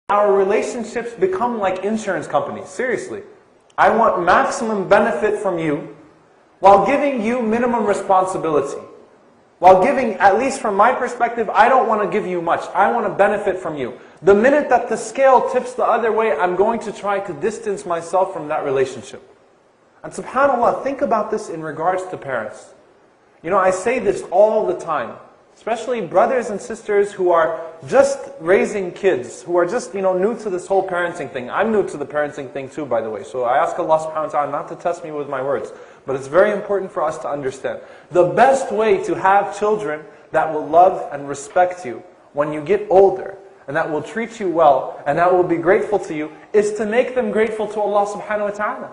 Our relationships become like insurance companies. Seriously. I want maximum benefit from you while giving you minimum responsibility. While giving, at least from my perspective, I don't want to give you much. I want to benefit from you. The minute that the scale tips the other way, I'm going to try to distance myself from that relationship. And subhanAllah, think about this in regards to parents. You know, I say this all the time. Especially brothers and sisters who are just raising kids, who are just, new to this whole parenting thing. I'm new to the parenting thing too, by the way. So I ask Allah subhanahu wa ta'ala not to test me with my words. But it's very important for us to understand. The best way to have children that will love and respect you when you get older, and that will treat you well, and that will be grateful to you, is to make them grateful to Allah subhanahu wa ta'ala.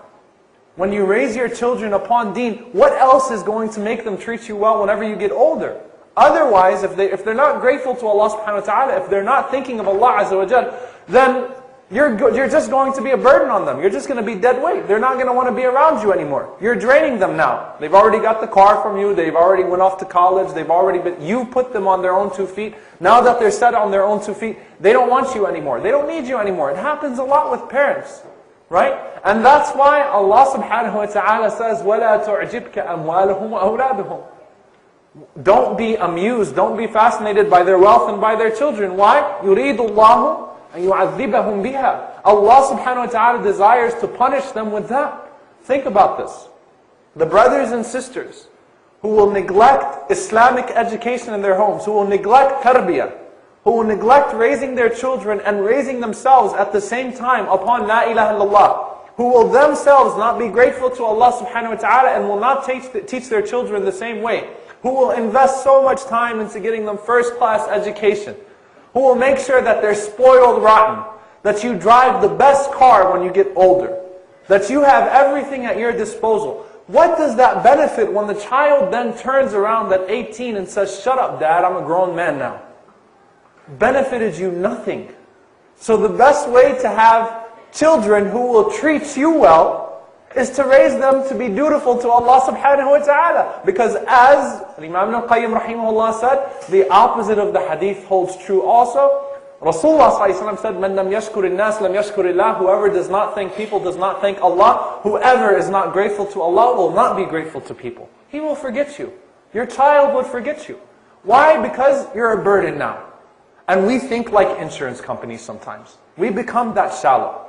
When you raise your children upon Deen, what else is going to make them treat you well whenever you get older? Otherwise, if they're not grateful to Allah subhanahu wa ta'ala, if they're not thinking of Allah azza wa jal, then you're just going to be a burden on them. You're just going to be dead weight. They're not going to want to be around you anymore. You're draining them now. They've already got the car from you. They've already went off to college. You put them on their own 2 feet. Now that they're set on their own 2 feet, they don't want you anymore. They don't need you anymore. It happens a lot with parents. Right? And that's why Allah subhanahu wa ta'ala says, وَلَا تُعْجِبْكَ أَمْوَالُهُمْ وَأَوْلَادُهُم. Don't be amused, don't be fascinated by their wealth and by their children. Why? يُرِيدُ اللَّهُ أَن يُعَذِّبَهُمْ بِهَا. Allah subhanahu wa ta'ala desires to punish them with that. Think about this. The brothers and sisters who will neglect Islamic education in their homes, who will neglect tarbiyah, who will neglect raising their children and raising themselves at the same time upon La ilaha illallah, who will themselves not be grateful to Allah subhanahu wa ta'ala and will not teach their children the same way, who will invest so much time into getting them first-class education, who will make sure that they're spoiled rotten, that you drive the best car when you get older, that you have everything at your disposal. What does that benefit when the child then turns around at 18 and says, "Shut up, Dad, I'm a grown man now"? Benefited you nothing. So the best way to have children who will treat you well is to raise them to be dutiful to Allah subhanahu wa ta'ala. Because as Imam Ibn Qayyim rahimahullah said, the opposite of the hadith holds true also. Rasulullah sallallahu alaihi wasallam said, "Man lam yashkur al-nas lam yashkur Allah." Whoever does not thank people does not thank Allah. Whoever is not grateful to Allah will not be grateful to people. He will forget you. Your child would forget you. Why? Because you're a burden now. And we think like insurance companies sometimes. We become that shallow.